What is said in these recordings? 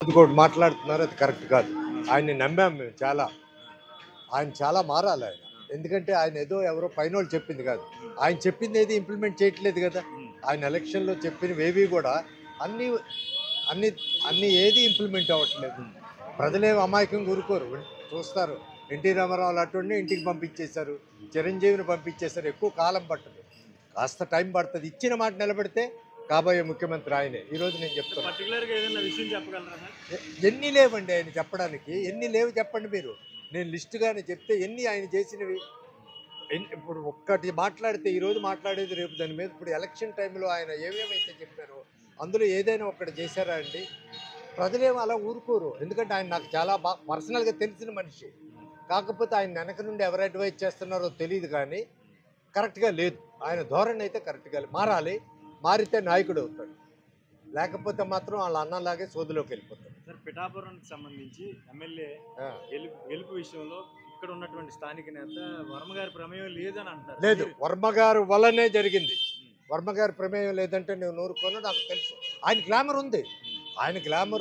ఇంకోటి మాట్లాడుతున్నారు, అది కరెక్ట్ కాదు. ఆయన్ని నమ్మాం మేము చాలా. ఆయన చాలా మారాలి ఆయన. ఎందుకంటే ఆయన ఏదో ఎవరో పైనోళ్ళు చెప్పింది కాదు. ఆయన చెప్పింది ఏది ఇంప్లిమెంట్ చేయట్లేదు కదా. ఆయన ఎలక్షన్లో చెప్పినవేవి కూడా అన్నీ అన్ని అన్ని ఏది ఇంప్లిమెంట్ అవ్వట్లేదు. ప్రజలేం అమాయకంగా ఊరుకోరు, చూస్తారు. ఎన్టీ రామారావు అటువంటి ఇంటికి పంపించేశారు, చిరంజీవిని పంపించేశారు. ఎక్కువ కాలం పట్టదు, కాస్త టైం పడుతుంది. ఇచ్చిన మాట నిలబెడితే కాబోయే ముఖ్యమంత్రి ఆయనే. ఈరోజు నేను చెప్తాను. ఎన్ని లేవండి ఆయన చెప్పడానికి, ఎన్ని లేవు చెప్పండి మీరు. నేను లిస్టుగానే చెప్తే ఎన్ని ఆయన చేసినవి. ఇప్పుడు ఒక్కటి మాట్లాడితే ఈరోజు మాట్లాడేది రేపు దాని మీద. ఇప్పుడు ఎలక్షన్ టైంలో ఆయన ఏమేమైతే చెప్పారో అందులో ఏదైనా ఒక్కటి చేశారా అండి? ప్రజలేమో అలా ఊరుకోరు. ఎందుకంటే ఆయన నాకు చాలా పర్సనల్గా తెలిసిన మనిషి. కాకపోతే ఆయన వెనక నుండి ఎవరు అడ్వైజ్ చేస్తున్నారో తెలియదు, కానీ కరెక్ట్గా లేదు. ఆయన ధోరణి అయితే కరెక్ట్గా మారాలి. మారితే నాయకుడు అవుతాడు, లేకపోతే మాత్రం వాళ్ళ అన్నలాగే సోదులోకి వెళ్ళిపోతాడు. సార్, పిఠాపురానికి సంబంధించి ఎమ్మెల్యే గెలుపు విషయంలో ఇక్కడ ఉన్నటువంటి స్థానిక నేత వర్మ గారి ప్రమేయం లేదని అంటారు. లేదు, వర్మ గారు వల్లనే జరిగింది. వర్మ గారి ప్రమేయం లేదంటే నేను నూరుకోను, నాకు తెలుసు. ఆయన గ్లామర్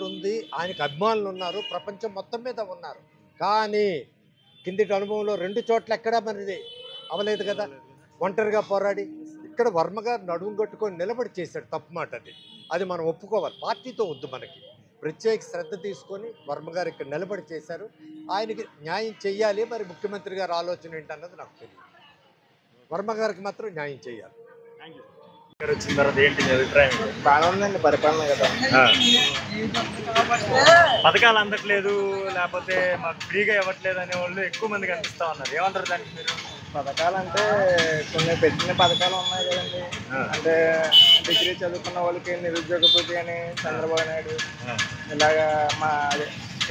ఉంది, ఆయనకు అభిమానులు ఉన్నారు, ప్రపంచం మొత్తం మీద ఉన్నారు. కానీ కిందిటి అనుభవంలో 2 చోట్ల ఎక్కడా మనది అవలేదు కదా. ఒంటరిగా పోరాడి ఇక్కడ వర్మ గారు నడుము కట్టుకొని నిలబడి చేశాడు. తప్పు మాట అది మనం ఒప్పుకోవాలి. పార్టీతో వద్దు, మనకి ప్రత్యేక శ్రద్ధ తీసుకొని వర్మ గారు ఇక్కడ నిలబడి చేశారు. ఆయనకి న్యాయం చెయ్యాలి. మరి ముఖ్యమంత్రి గారి ఆలోచన ఏంటన్నది నాకు తెలియదు. వర్మ గారికి మాత్రం న్యాయం చేయాలి. వచ్చిన తర్వాత ఏంటి మీ అభిప్రాయం? బాగా ఉందండి పరిపాలన కదా. పథకాలు అందట్లేదు, లేకపోతే మాకు ఫ్రీగా ఇవ్వట్లేదు అనే వాళ్ళు ఎక్కువ మంది కనిపిస్తా ఉన్నారు. ఏమంటారు దానికి మీరు? పథకాలు అంటే కొన్ని పెట్టిన పథకాలు ఉన్నాయి కదండి. అంటే డిగ్రీ చదువుకున్న వాళ్ళకి నిరుద్యోగ భృతి అని చంద్రబాబు నాయుడు ఇలాగా మా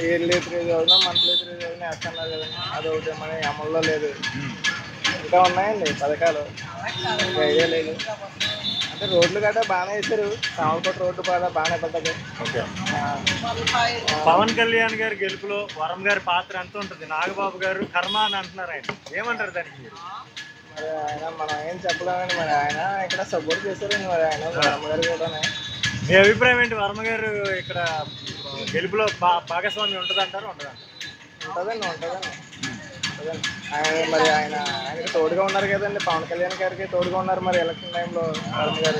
ఇయర్లీ 3,000 మంత్లీ 3,000 వేస్తున్నారు కదండి. అదొకటి మన అమల్లో లేదు. ఇంకా ఉన్నాయండి పథకాలు, ఐడియా లేదు. అంటే రోడ్లు గట్రా బాగానే వేశారు. సామలకోట రోడ్డు కూడా బాగానే పడ్డది. పవన్ కళ్యాణ్ గారి గెలుపులో వరం గారి పాత్ర ఎంత ఉంటుంది? నాగబాబు గారు కర్మ అని అంటున్నారు, ఆయన ఏమంటారు దానికి మీరు? మరి ఆయన మనం ఏం చెప్పలేమండి. మరి ఆయన ఇక్కడ సపోర్ట్ చేశారండి. మరి ఆయన వరం గారు కూడా. మీ అభిప్రాయం ఏంటి? వర్మ గారు ఇక్కడ గెలుపులో భాగస్వామ్యం ఉంటుందంటారు? ఉంటుందండి. ఆయన మరి ఆయనకి తోడుగా ఉన్నారు కదండి. పవన్ కళ్యాణ్ గారికి తోడుగా ఉన్నారు. మరి ఎలక్షన్ టైంలో వర్మ గారు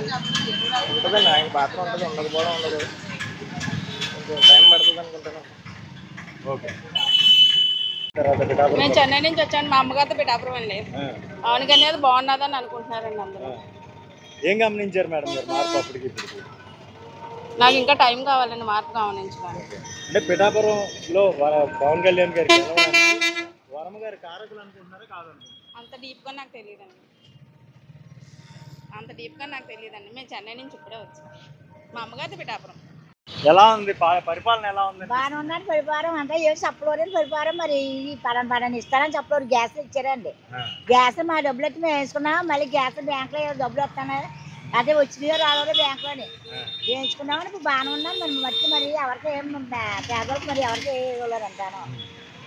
ఉంటుందండి. ఆయన పాత్ర ఉంటుంది, ఉండదు కూడా ఉండదు. కొంచెం టైం పడుతుంది అనుకుంటున్నాను. ఓకే. నేను చెన్నై నుంచి వచ్చాను. మా అమ్మగారితో పిఠాపురం అండి. పవన్ కళ్యాణ్ బాగున్నదని అనుకుంటున్నారండి అందరూ. ఏం గమనించారు మేడం గారు మార్పు అప్పటికి ఇప్పటికి? నాకు ఇంకా టైం కావాలండి మార్పు గమనించడానికి. అంటే పిఠాపురంలో పవన్ కళ్యాణ్ గారికి వర్మ గారి కారకులు అనుకుంటున్నారా కాదనుకుంటున్నారా? అంత డీప్గా నాకు తెలియదండి. మేము చెన్నై నుంచి ఇప్పుడే వచ్చాం. మా అమ్మగారితో పిఠాపురం. ఎలా ఉంది పరిపాలన? ఎలా ఉంది? బాగానే ఉందండి పరిపాలన. అంతా ఏం చెప్పలేదు పరిపాలన. మరి ఈ పడని ఇస్తానని చెప్పలేదు. గ్యాస్ ఇచ్చారండి. గ్యాస్ మా డబ్బులు వచ్చి మేము వేసుకున్నాం. మళ్ళీ గ్యాస్ బ్యాంకులో డబ్బులు వస్తాయి. అదే వచ్చినాయో రాలేదో బ్యాంకులోని వేయించుకున్నామని ఇప్పుడు బాగానే ఉన్నాం. మరి ఎవరికి ఏం పేదలకు మరి ఎవరికి ఇవ్వలేరు అంటాను.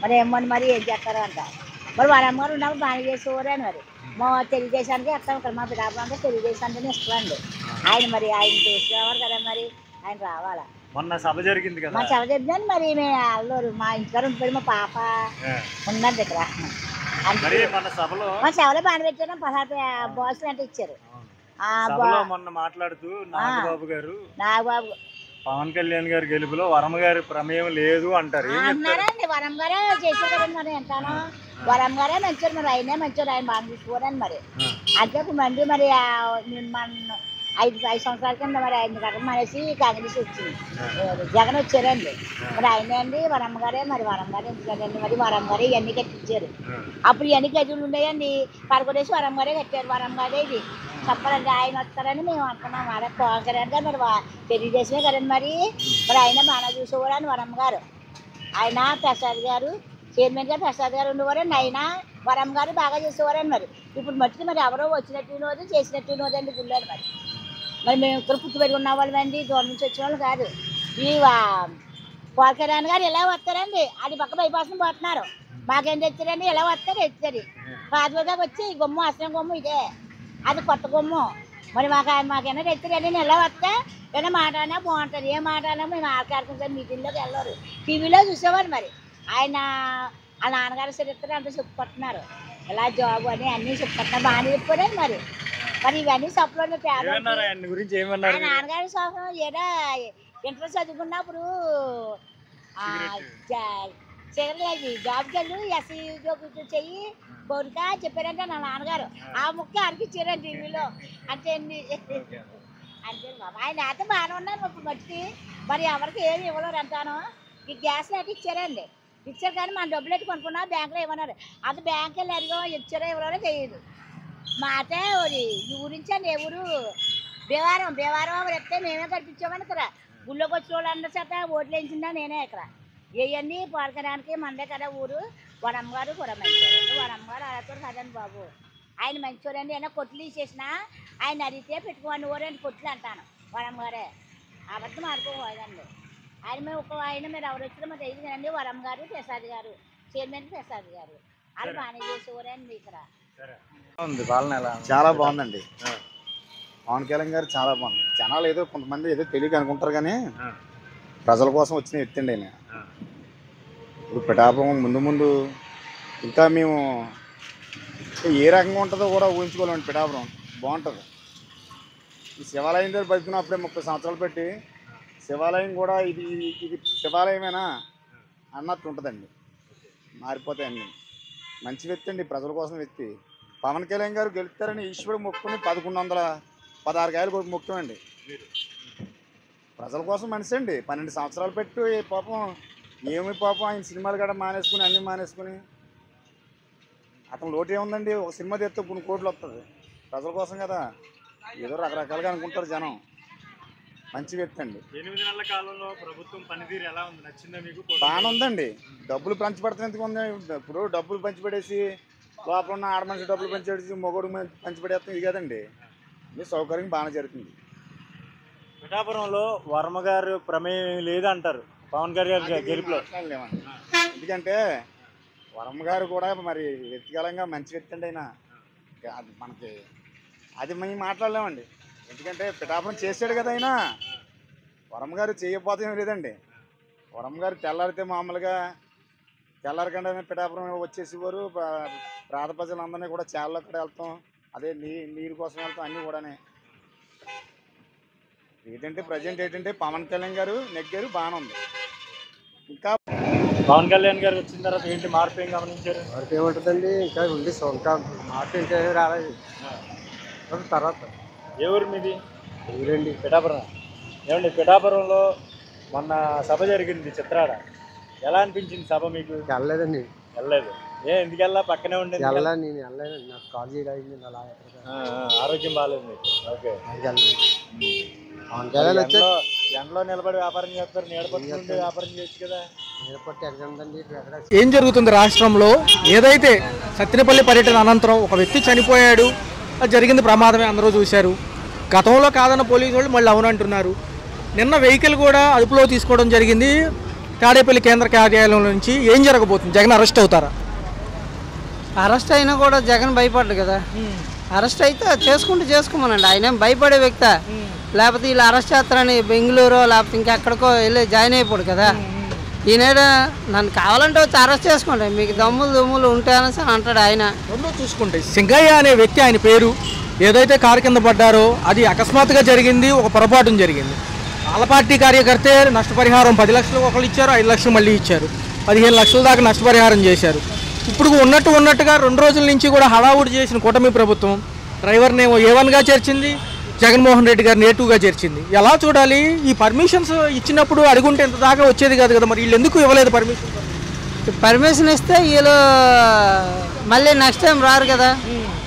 మరి ఏమని మరి ఏం చేస్తారో అంట. మరి వారమ్మ గారు ఉన్నప్పుడు బాగా చేసేవారు అని. మరి మా తెలుగుదేశానికి ఇస్తాం ఇక్కడ. మా పిఠాపురం తెలుగుదేశానికి ఇస్తామండి. ఆయన చూసేవారు కదా. మరి ఆయన రావాలా. మొన్న సభ జరిగింది కదా. మా సభ జరిగిందని మరి మేము అల్లూరు మా ఇంటికారు ఉండిపోయి మా పాప ఉన్నది ఇక్కడ. మా సభలో బాగా పెట్టారు. 16 బాసులు అంటే ఇచ్చారు. మొన్న మాట్లాడుతూ నాగబాబు నాగబాబు పవన్ కళ్యాణ్ గారి గెలుపులో వరం గారి ప్రమేయం లేదు అంటారు. అన్నారండి. వరం గారే చేశారు కదండి. మరి ఎంతాను వరం గారే మంచారు. మరి ఆయనే మంచారు. ఆయన బాగా చూసుకోరని మరి అంటే మంది మరి మన 5 సంవత్సరాల కింద మరి 5 గంటలు మనేసి కాంగ్రెస్ వచ్చింది. జగన్ వచ్చారండి. మరి ఆయనే అండి వరం గారే. మరి వరం గారే ఎందుకండి మరి వరం గారే ఇవన్నీ కట్టించారు. అప్పుడు ఇవన్నీ గదులు ఉండేయండి. 11 వరం గారే కట్టారు. వరం గారే ఇది చెప్పాలండి. ఆయన వస్తారని మేము అనుకున్నాం. అలా పవన్ కళ్యాణ్ గారు మరి తెలుగుదేశమే కదండి. మరి ఆయన బాగా చూసేవారు అని వరం గారు. ఆయన ప్రసాద్ గారు చైర్మన్ గారు ప్రసాద్ గారు ఉండేవారండి. ఆయన వరం గారు బాగా చేసేవారని. మరి ఇప్పుడు మట్టుకు మరి ఎవరో వచ్చినట్టు చేసినట్టు అండి గుళ్ళారు. మరి మేము ఇక్కడ పుట్టుబడి ఉన్న వాళ్ళం అండి. దూరం నుంచి వచ్చిన వాళ్ళు కాదు. ఈ పవన్ కళ్యాణ్ గారు ఎలా వస్తారండి? అది పక్క బైపాస్ని పోతున్నారు. మాకేం తెచ్చారండి? ఎలా వస్తారు ఎత్తారు. పాతదాకా వచ్చి ఈ గుమ్మ అసలు గుమ్మ ఇదే, అది కొత్త గుమ్మ. మరి మాకేమైనా తెచ్చారండి? ఎలా వస్తే ఏదైనా మాట్లాడినా బాగుంటుంది. ఏ మాట్లాడినా మేము ఆర్కాడుకుంటాం, మీటింగ్లోకి వెళ్ళరు. టీవీలో చూసేవారు. మరి ఆయన వాళ్ళ నాన్నగారు చరిత్ర అంతా చెప్పుకుంటున్నారు, ఇలా జాబ్ అని అన్నీ చెప్పుకుంటున్నారు, బాగానే చెప్పుకోలేదు. మరి ఇవన్నీ సప్లోనే గురించి ఆయన నాన్నగారి సోహం ఏదో ఇంటర్ చదువుకున్నప్పుడు జాబ్కి వెళ్ళి ఎస్సీ చెయ్యి కోరిక చెప్పారంటే నా నాన్నగారు ఆ ముక్క అనిపించారండి టీవీలో. అంటే అంతే బాబా, ఆయన అయితే బాగానే ఉన్నారు ఇప్పుడు మట్టి. మరి ఎవరికి ఏమి ఇవ్వలేరు అంటాను. ఈ గ్యాస్ అయితే ఇచ్చారండి, ఇచ్చారు కానీ మన డబ్బులు ఎట్టి కొనుక్కున్నా బ్యాంకులో ఇవ్వన్నారు. అది బ్యాంక్ వెళ్ళి అడిగో ఇచ్చారో ఇవ్వరో తెలియదు. మాటే ఊరి ఈ ఊరించి అండి, ఏ ఊరు భీమవరం చెప్తే మేమే కనిపించామని ఇక్కడ గుళ్ళోకి వచ్చిన వాళ్ళందరి చేత ఓట్లు వేయించిందా నేనే. ఇక్కడ ఇవన్నీ పోలకడానికి మండే కదా ఊరు. వరమ్మగారు కూడా మంచివారండి, వరమ్మగారు అలాతో కదండి బాబు. ఆయన మంచివారండి. అయినా కొట్లు తీసేసినా ఆయన అడిగితే పెట్టుకోండి ఊరండి కొట్లు అంటాను. వరమ్మగారే అబద్ధం ఆడుకోదండి. ఆయన మేము ఆయన మీరు ఎవరు వచ్చినా మరి తెలియదు కదండి. వరమ్మగారు ప్రసాద్ గారు, చైర్మన్ ప్రసాద్ గారు వాళ్ళు బాగానే చేసేవారండి. ఇక్కడ ఉంది పాలన ఎలా? చాలా బాగుందండి. పవన్ కళ్యాణ్ గారు చాలా బాగుంది. జనాలు ఏదో కొంతమంది ఏదో తెలియక అనుకుంటారు కానీ ప్రజల కోసం వచ్చిన ఎత్తండి ఆయన. ఇప్పుడు పిఠాపురం ముందు ఇంకా మేము ఏ రకంగా ఉంటుందో కూడా ఊహించుకోలేమండి. పిఠాపురం బాగుంటుంది. ఈ శివాలయం దగ్గర బతుకున్నప్పుడే 30 సంవత్సరాలు పెట్టి శివాలయం కూడా ఇది శివాలయమేనా అన్నట్టు ఉంటుందండి. మారిపోతాయండి. మంచి వ్యక్తి అండి, ప్రజల కోసం వ్యక్తి. పవన్ కళ్యాణ్ గారు గెలుస్తారని ఈశ్వరుడు మొక్కుని 1116 కాయలు ముఖ్యమండి. ప్రజల కోసం మనిషి అండి. 12 సంవత్సరాలు పెట్టి పాపం పాపం ఆయన సినిమాలు కూడా మానేసుకుని అన్నీ మానేసుకుని అతను లోటు ఏముందండి. ఒక సినిమా తెస్తే కొన్ని కోట్లు వస్తుంది ప్రజల కోసం కదా. ఏదో రకరకాలుగా అనుకుంటారు జనం. మంచి వ్యక్తి అండి. 8 నెలల కాలంలో ప్రభుత్వం పనితీరు ఎలా ఉంది? నచ్చిందా మీకు? బాగానే ఉందండి. డబ్బులు పంచిపెడతాం ఎందుకు ఉంది. ఇప్పుడు డబ్బులు పంచిపెట్టేసి లోపల ఉన్న ఆడ మనిషి డబ్బులు పంచిపెట్టేసి మొగోడు పంచిపెట్టేస్తాం ఇది కదండి. ఇది సౌకర్యం బాగానే జరుగుతుంది. పిఠాపురంలో వర్మ గారు ప్రమేయం లేదంటారు పవన్ కళ్యాణ్ గారి గెలుపులో. ఎందుకంటే వర్మ గారు కూడా మరి వ్యక్తిగతంగా మంచి వ్యక్తి అండి. ఆయన అది మనకి అది మేము మాట్లాడలేమండి. ఎందుకంటే పిఠాపురం చేసాడు కదా ఆయన. వర్మ గారు చేయకపోతే ఏం లేదండి. వర్మ గారు తెల్లారితే మామూలుగా తెల్లారికంటే పిఠాపురం వచ్చేసేవారు. పేద ప్రజలందరినీ కూడా చాలా అక్కడ వెళ్తాం, అదే నీరు కోసం వెళ్తాం అన్నీ కూడానే. ఏంటంటే ప్రజెంట్ ఏంటంటే పవన్ కళ్యాణ్ గారు నెగ్గారు, బాగానే ఉంది. ఇంకా పవన్ కళ్యాణ్ గారు వచ్చిన తర్వాత ఏంటి మార్పు ఏం గమనించారు? మార్పు ఏముంటుందండి, ఇంకా ఉంది. ఇంకా మార్పు ఇంకా రాలేదు. తర్వాత ఏ ఊరు మీది? ఊరండి పిఠాపురం. ఏమండి పిఠాపురంలో మొన్న సభ జరిగింది చిత్రాడ, ఎలా అనిపించింది సభ మీకు? వెళ్ళలేదండి. వెళ్ళలేదు. ఎందుకు వెళ్ళా? పక్కనే ఉండేది. నేను వెళ్ళలేదండి. నాకు కాల్ చేయడానికి ఆరోగ్యం బాగాలేదు మీకు. ఓకే. ఎండలో నిలబడి వ్యాపారం చేస్తారు, నీడపట్టుకుంటే వ్యాపారం చేయొచ్చు కదా. ఏం జరుగుతుంది రాష్ట్రంలో? ఏదైతే సత్తెనపల్లి పర్యటన అనంతరం ఒక వ్యక్తి చనిపోయాడు, అది జరిగింది ప్రమాదమే, అందరూ చూశారు. గతంలో కాదన్న పోలీసు వాళ్ళు మళ్ళీ అవునంటున్నారు. నిన్న వెహికల్ కూడా అదుపులో తీసుకోవడం జరిగింది తాడేపల్లి కేంద్ర కార్యాలయం నుంచి. ఏం జరగబోతుంది? జగన్ అరెస్ట్ అవుతారా? అరెస్ట్ అయినా కూడా జగన్ భయపడ్డు కదా. అరెస్ట్ అయితే చేసుకోమనండి. ఆయన ఏం భయపడే వ్యక్తి? లేకపోతే వీళ్ళు అరెస్ట్ చేస్తారని బెంగళూరు లేకపోతే ఇంకెక్కడికో వెళ్ళి జాయిన్ అయిపోడు కదా. ఈయన నన్ను కావాలంటే వచ్చి అరెస్ట్ చేసుకోండి, మీకు దమ్ములు ఉంటాయనేసి అని అంటాడు ఆయన. రెండో చూసుకుంటే సింగయ్య అనే వ్యక్తి, ఆయన పేరు ఏదైతే కారు కింద పడ్డారో అది అకస్మాత్తుగా జరిగింది, ఒక పొరపాటు జరిగింది. వాళ్ళ పార్టీ కార్యకర్తే నష్టపరిహారం 10 లక్షలు ఒకళ్ళు ఇచ్చారు, 5 లక్షలు మళ్ళీ ఇచ్చారు, 15 లక్షల దాకా నష్టపరిహారం చేశారు. ఇప్పుడు ఉన్నట్టుగా 2 రోజుల నుంచి కూడా హడావుడి చేసిన కూటమి ప్రభుత్వం డ్రైవర్నేమో A1గా చేర్చింది, జగన్మోహన్ రెడ్డి గారిని A2గా చేర్చింది. ఎలా చూడాలి? ఈ పర్మిషన్స్ ఇచ్చినప్పుడు అడుగుంటే ఎంత దాకా వచ్చేది కాదు కదా. మరి వీళ్ళు ఎందుకు ఇవ్వలేదు పర్మిషన్ ఇస్తే వీళ్ళు మళ్ళీ నెక్స్ట్ టైం రారు కదా.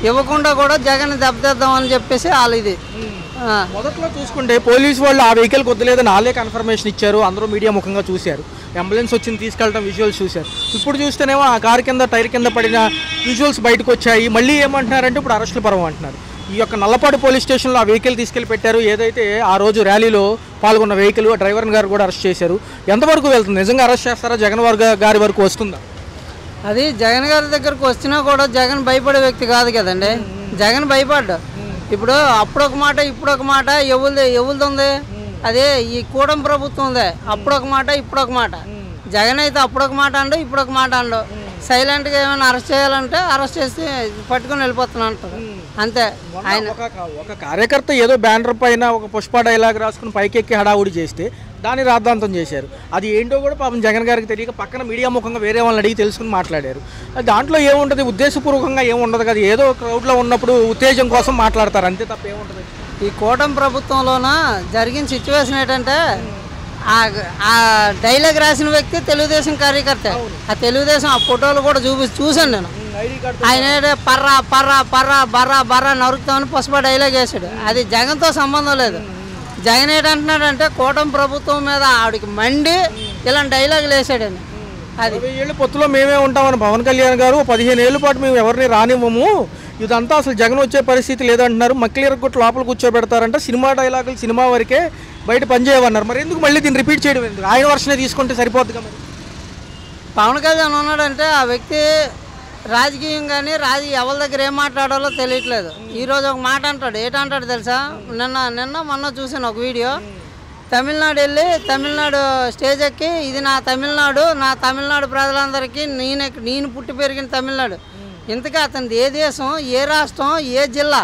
ఇవ్వకుండా కూడా జగన్ దెబ్బతీద్దామని చెప్పేసి వాళ్ళు ఇది. మొదట్లో చూసుకుంటే పోలీసు వాళ్ళు ఆ వెహికల్ కొద్దిలేదని వాళ్ళే కన్ఫర్మేషన్ ఇచ్చారు, అందరూ మీడియా ముఖంగా చూశారు. అంబులెన్స్ వచ్చింది, తీసుకెళ్ళడం విజువల్స్ చూశారు. ఇప్పుడు చూస్తేనేమో ఆ కారు కింద టైర్ కింద పడిన విజువల్స్ బయటకు వచ్చాయి. మళ్ళీ ఏమంటున్నారంటే ఇప్పుడు అరెస్టుల పర్వం అంటున్నారు. ఈ యొక్క నల్లపాడు పోలీస్ స్టేషన్లో ఆ వెహికల్ తీసుకెళ్లి పెట్టారు. ఏదైతే ఆ రోజు ర్యాలీలో పాల్గొన్న వెహికల్, డ్రైవర్ గారు కూడా అరెస్ట్ చేశారు. ఎంతవరకు వెళ్తుంది? నిజంగా అరెస్ట్ చేస్తారా? జగన్ గారి వరకు వస్తుందా? అది జగన్ గారి దగ్గరకు వచ్చినా కూడా జగన్ భయపడే వ్యక్తి కాదు కదండి. జగన్ భయపడ్డా. ఇప్పుడు అప్పుడొక మాట ఇప్పుడు ఒక మాట ఎవరిది ఉంది? అదే ఈ కూటమి ప్రభుత్వం ఉందే, అప్పుడొక మాట ఇప్పుడొక మాట. జగన్ అయితే అప్పుడొక మాట అండు, ఇప్పుడొక మాట అండు. సైలెంట్గా ఏమైనా అరెస్ట్ చేయాలంటే అరెస్ట్ చేసి పట్టుకొని వెళ్ళిపోతున్నా అంటారు అంతే. ఆయన ఒక కార్యకర్త ఏదో బ్యానర్ పైన ఒక పుష్ప డైలాగ్ రాసుకుని పైకెక్కి హడావుడి చేస్తే దాన్ని రాద్ధాంతం చేశారు. అది ఏంటో కూడా పాపం జగన్ గారికి తెలియక పక్కన మీడియా ముఖంగా వేరే వాళ్ళని అడిగి తెలుసుకుని మాట్లాడారు. దాంట్లో ఏముంటుంది, ఉద్దేశపూర్వకంగా ఏముండదు కదా, ఏదో క్రౌడ్లో ఉన్నప్పుడు ఉత్తేజం కోసం మాట్లాడతారు అంతే తప్ప ఏముంటుంది. ఈ కూటమి ప్రభుత్వంలోన జరిగిన సిచ్యువేషన్ ఏంటంటే ఆ డైలాగ్ రాసిన వ్యక్తి తెలుగుదేశం కార్యకర్త. ఆ తెలుగుదేశం ఆ ఫోటోలు కూడా చూశాను నేను. ఆయన పర్రా పర్రా పర్రా బర్రా బర్రా నరుకుతామని పుష్ప డైలాగ్ వేసాడు. అది జగన్తో సంబంధం లేదు. జగన్ ఏంటంటున్నాడంటే కూటమి ప్రభుత్వం మీద ఆవిడకి మండి ఇలాంటి డైలాగులు వేసాడని. అది 20 ఏళ్ళు పొత్తులో మేమే ఉంటామని పవన్ కళ్యాణ్ గారు 15 ఏళ్ళ పాటు మేము ఎవరిని రానివ్వము, ఇదంతా అసలు జగన్ వచ్చే పరిస్థితి లేదంటున్నారు, మక్కిలీర కొట్టి లోపల కూర్చోబెడతారంట, సినిమా డైలాగులు సినిమా వరకే బయట పనిచేయమన్నారు. మరి ఎందుకు మళ్ళీ దీన్ని రిపీట్ చేయడం ఎందుకు? ఆయన వర్షనే తీసుకుంటే సరిపోద్ది కదా. పవన్ కళ్యాణ్ ఉన్నాడంటే ఆ వ్యక్తి రాజకీయం కానీ ఎవరి దగ్గర ఏం మాట్లాడాలో తెలియట్లేదు. ఈరోజు ఒక మాట అంటాడు, ఏంటంటాడు తెలుసా? నిన్న మొన్న చూసాను ఒక వీడియో. తమిళనాడు వెళ్ళి తమిళనాడు స్టేజ్ ఎక్కి ఇది నా తమిళనాడు ప్రజలందరికీ నేను పుట్టి పెరిగిన తమిళనాడు. ఇంతకీ అతనిది ఏ దేశం, ఏ రాష్ట్రం, ఏ జిల్లా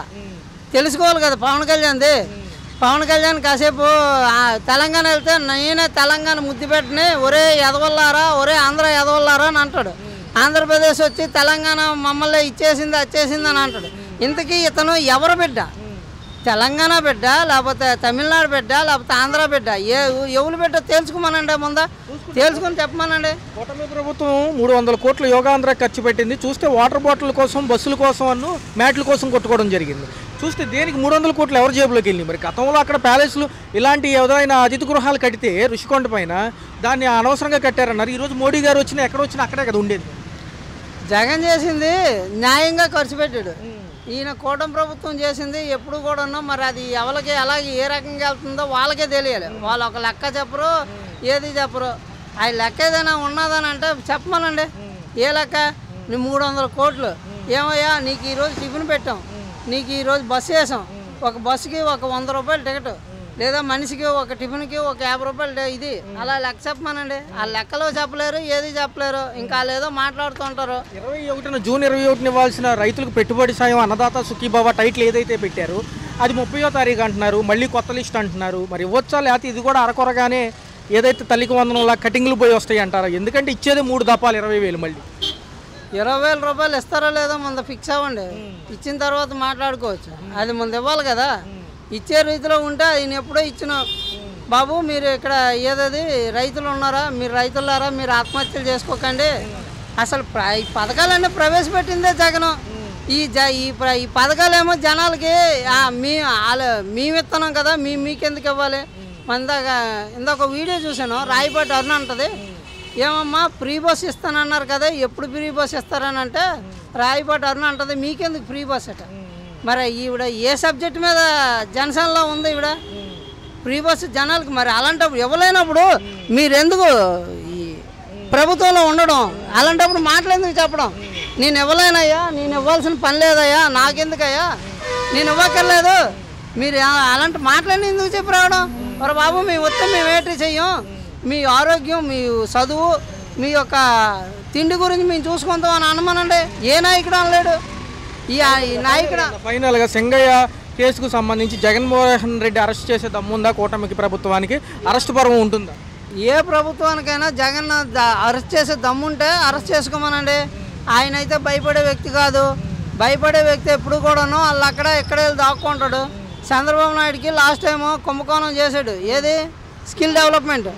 తెలుసుకోవాలి కదా పవన్ కళ్యాణ్ది. పవన్ కళ్యాణ్ కాసేపు తెలంగాణ వెళ్తే నేనే తెలంగాణ ముద్దు పెట్టిని, ఒరే ఎదవల్లారా, ఒరే ఆంధ్ర ఎదవల్లారా అని అంటాడు. ఆంధ్రప్రదేశ్ వచ్చి తెలంగాణ మమ్మల్ని ఇచ్చేసింది వచ్చేసింది అని అంటాడు. ఇంతకీ ఇతను ఎవరు బిడ్డ? తెలంగాణ బిడ్డ, లేకపోతే తమిళనాడు బిడ్డ, లేకపోతే ఆంధ్ర బిడ్డ? ఎవరు బిడ్డ తెలుసుకోమనండి, ముందా తెలుసుకొని చెప్పమనండి. కూటమి ప్రభుత్వం 300 కోట్ల యోగాంధ్ర ఖర్చు పెట్టింది. చూస్తే వాటర్ బాటిల్ కోసం, బస్సుల కోసం అన్ను మ్యాట్ల కోసం కొట్టుకోవడం జరిగింది. చూస్తే దేనికి 300 కోట్లు ఎవరి జేబులోకి వెళ్ళి? మరి గతంలో అక్కడ ప్యాలెస్లు ఇలాంటి ఏదైనా అతిథి గృహాలు కడితే ఋషికొండ పైన దాన్ని అనవసరంగా కట్టారన్నారు. ఈరోజు మోడీ గారు వచ్చినా ఎక్కడ వచ్చినా అక్కడే కదా ఉండేది. జగన్ చేసింది న్యాయంగా ఖర్చు పెట్టాడు. ఈయన కూటమి ప్రభుత్వం చేసింది ఎప్పుడు కూడా మరి అది ఎవరికి ఎలాగే ఏ రకంగా వెళ్తుందో వాళ్ళకే తెలియాలి. వాళ్ళు ఒక లెక్క చెప్పరు, ఏది చెప్పరు. ఆ లెక్క ఏదైనా ఉన్నదని అంటే చెప్పమనండి. ఏ లెక్క? నీ 300 కోట్లు ఏమయ్యా, నీకు ఈరోజు టిఫిన్ పెట్టాం, నీకు ఈరోజు బస్సు వేసాం, ఒక బస్సుకి ఒక 100 రూపాయలు టికెట్, లేదా మనిషికి ఒక టిఫిన్కి ఒక 50 రూపాయలు ఇది, అలా లెక్క చెప్పమనండి. ఆ లెక్కలో చెప్పలేరు, ఏది చెప్పలేరు, ఇంకా వాళ్ళు ఏదో మాట్లాడుతుంటారు. 21 జూన్ 21 ఇవ్వాల్సిన రైతులకు పెట్టుబడి సాయం అన్నదాత సుఖీభావ టైటిల్ ఏదైతే పెట్టారో అది 30వ తారీఖు అంటున్నారు, మళ్ళీ కొత్త లిస్ట్ అంటున్నారు. మరి ఇవ్వచ్చా, లేకపోతే ఇది కూడా అరకొరగానే ఏదైతే తల్లికి వందనంలా కటింగ్లు పోయి వస్తాయి అంటారా? ఎందుకంటే ఇచ్చేది 3 దఫాలు 20,000, మళ్ళీ 20,000 రూపాయలు ఇస్తారో లేదో ముందు ఫిక్స్ అవ్వండి. ఇచ్చిన తర్వాత మాట్లాడుకోవచ్చు. అది ముందు ఇవ్వాలి కదా. ఇచ్చే రీతిలో ఉంటే ఆయన ఎప్పుడో ఇచ్చిన బాబు మీరు ఇక్కడ ఏదది రైతులు ఉన్నారా, మీరు రైతులారా, మీరు ఆత్మహత్యలు చేసుకోకండి. అసలు ఈ పథకాలన్నీ ప్రవేశపెట్టిందే జగను. ఈ పథకాలేమో జనాలకి మేము ఇస్తున్నాం కదా, మీకెందుకు ఇవ్వాలి? ఇందాక వీడియో చూసాను, రాయపాటి అరుణ అంటది, ఏమమ్మా ఫ్రీ బస్ ఇస్తానన్నారు కదా, ఎప్పుడు ఫ్రీ బస్ ఇస్తారని అంటే రాయపాటి అరుణ అంటది, మీకెందుకు ఫ్రీ బస్ అట. మరి ఈవిడ ఏ సబ్జెక్ట్ మీద జనసేనలో ఉంది ఈవిడ? ఫ్రీ బస్సు జనాలకి. మరి అలాంటప్పుడు ఇవ్వలేనప్పుడు మీరెందుకు ఈ ప్రభుత్వంలో ఉండడం? అలాంటప్పుడు మాటలెందుకు చెప్పడం? నేను ఇవ్వలేనయ్యా, నేను ఇవ్వాల్సిన పని లేదయ్యా, నాకెందుకయ్యా, నేను ఇవ్వక్కర్లేదు, మీరు అలాంటి మాటలన్నీ ఎందుకు చెప్పి రావడం? మరి బాబు మేము వస్తే మేము ఏంటి చెయ్యం, మీ ఆరోగ్యం, మీ చదువు, మీ యొక్క తిండి గురించి మేము చూసుకుంటాం అని అనమనండి. ఏ నాయకుడు అనలేడు. ఈ నాయకుడు ఫైనల్గా సింగయ్య కేసుకు సంబంధించి జగన్మోహన్ రెడ్డి అరెస్ట్ చేసే దమ్ముందా? కూటమికి ప్రభుత్వానికి అరెస్ట్ పర్వం ఉంటుందా? ఏ ప్రభుత్వానికైనా జగన్ అరెస్ట్ చేసే దమ్ముంటే అరెస్ట్ చేసుకోమనండి. ఆయన అయితే భయపడే వ్యక్తి కాదు. భయపడే వ్యక్తి ఎప్పుడు కూడాను వాళ్ళు అక్కడ ఎక్కడ వెళ్ళి దాక్కుంటాడు. చంద్రబాబు నాయుడుకి లాస్ట్ టైము కుంభకోణం చేశాడు, ఏది స్కిల్ డెవలప్మెంట్,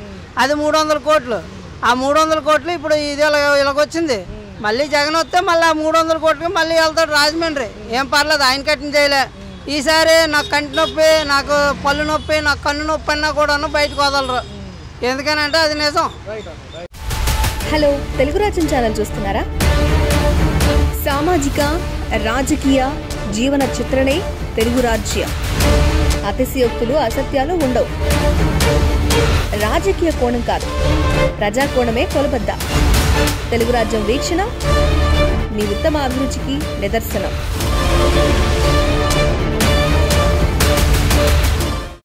అది 300 కోట్లు. ఆ 300 కోట్లు ఇప్పుడు ఇది ఇలాగొచ్చింది. మళ్ళీ జగన్ వస్తే మళ్ళీ ఆ 300 కోట్లకి మళ్ళీ వెళ్తాడు రాజమండ్రి. ఏం పర్లేదు, ఆయన కట్టిన చేయలే. ఈసారి నాకు కంటి నొప్పి, నాకు పళ్ళు నొప్పి, నాకు కన్ను నొప్పి అన్నా కూడాను బయటకు వదలరు. ఎందుకనంటే అది నిజం. హలో, తెలుగు రాజ్యం ఛానల్ చూస్తున్నారా? సామాజిక రాజకీయ జీవన చిత్రణే తెలుగు రాజ్యం. అతిశయోక్తులు అసత్యాలు ఉండవు. రాజకీయ కోణం కాదు, ప్రజా కోణమే కొలబద్ద. తెలుగు రాజ్యం వీక్షణ మీ ఉత్తమ అభిరుచికి నిదర్శనం.